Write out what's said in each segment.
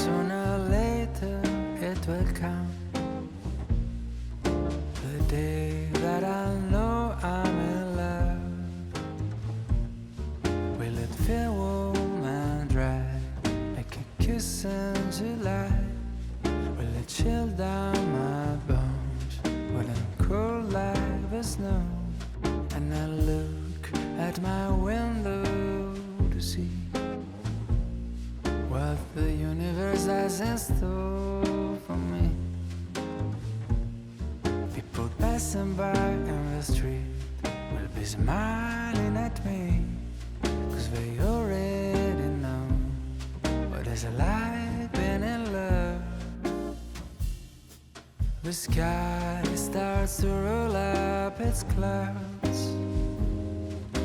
Sooner or later it will come, the day that I know I'm in love. Will it feel warm and dry like a kiss in July? Will it chill down my bones? Will it cool like the snow? And I look at my window to see what the universe has in store for me. People passing by in the street will be smiling at me, 'cause they already know what it's like being in love. The sky starts to roll up its clouds,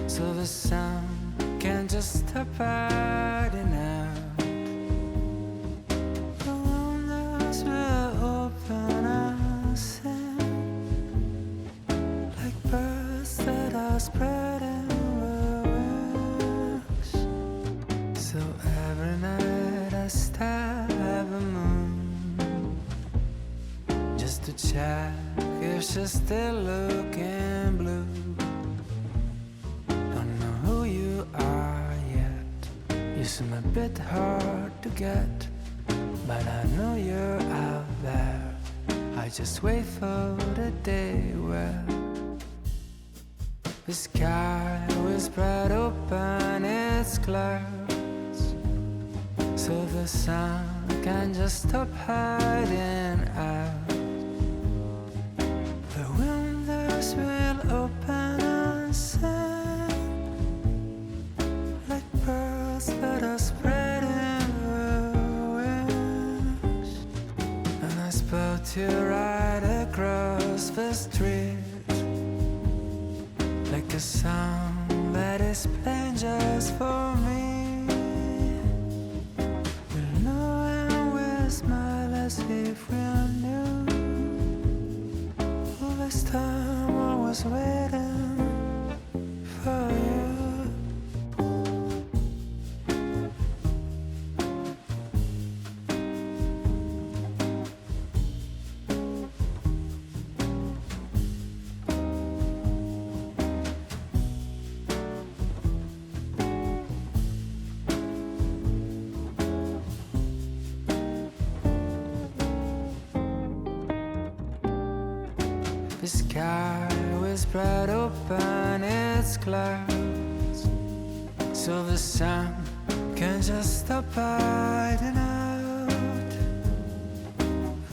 so the sun can't just stop hiding out. The windows will open and sing like birds that are spreading their wings. So every night I stare at the moon just to check if she's still looking blue. Don't know who you are yet, you seem a bit hard to get, but I know you're out there. I just wait for the day where the sky will spread open its clouds, so the sun can just stop hiding out. The windows will open and sing like birds that are spreading their wings. And I spoke to you right across the street, like a song that is playing just for me. We'll know and we'll smile as if we knew. All this time I was waiting for you. The sky will spread open its clouds, so the sun can just stop hiding out.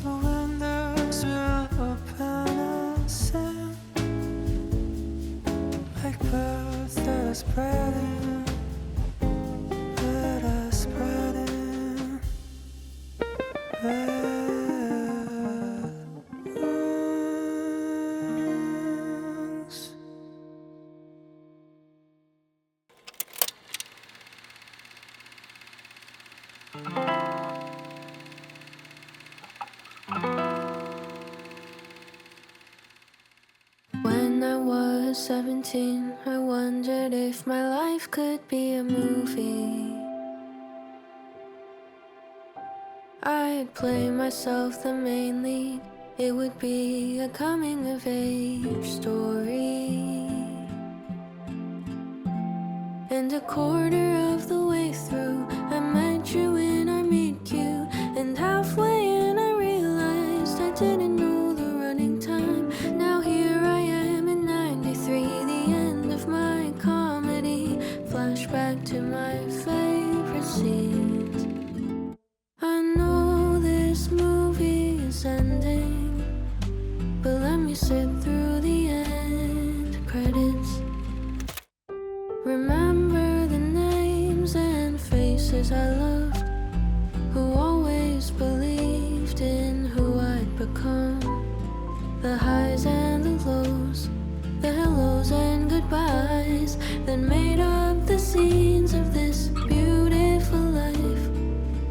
The windows will open and sing like birds that are spreading, that are spreading their wings. When I was 17, I wondered if my life could be a movie. I'd play myself the main lead. It would be a coming-of-age story. And a quarter of the way through, I met you in our meet queue. And halfway in, I realized I didn't know the running time. Now here I am in 93, the end of my comedy. Flashback to my favorite scenes. I know this movie is ending, but let me sit through the end credits. Remember the names and faces I loved, who always believed in who I'd become. The highs and the lows, the hellos and goodbyes that made up the scenes of this beautiful life.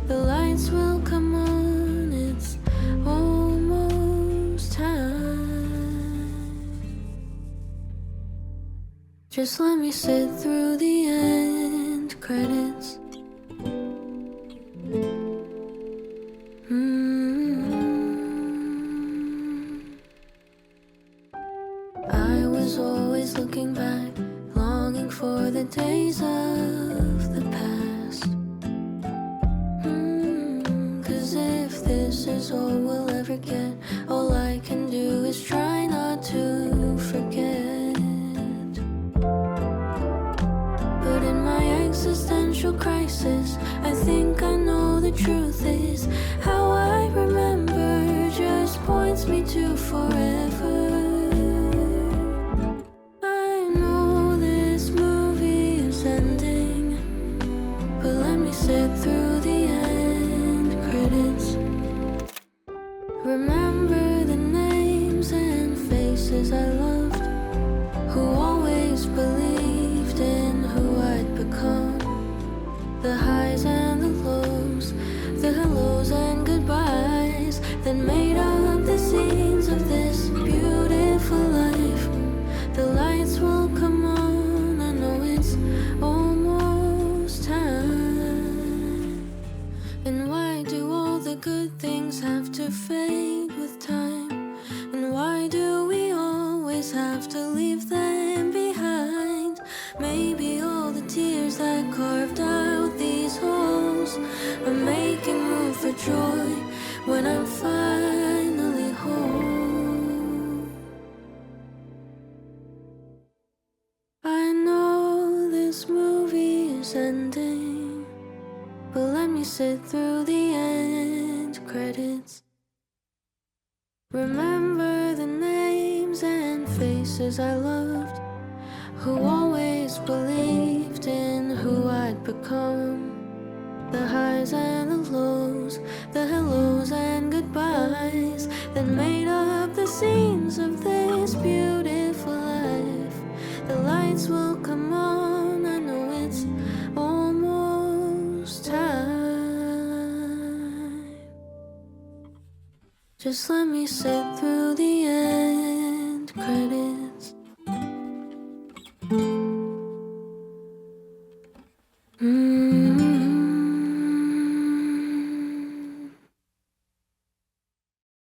The lights will come on, it's almost time. Just let me sit through the end credits. forget. All I can do is try not to forget. But in my existential crisis, I think I know the truth is how I remember just points me to forever. I know this movie is ending, but let me sit through the end credits. Remember the names and faces I loved, who always believed in who I'd become. The highs and the lows, the hellos and goodbyes that made up the scenes of this beautiful life. The lights will come on, I know it's almost time. And why do all the good things have to fade with time? And why do we always have to leave them behind? Maybe all the tears that carved out these holes are making room for joy when I'm finally home. I know this movie is ending, but let me sit through the end credits. Remember the names and faces I loved, who always believed in who I'd become. The highs and the lows, the hellos and goodbyes that made up the scenes of this beautiful life. The lights will come on, I know it's almost time. Just let me sit through the end credits.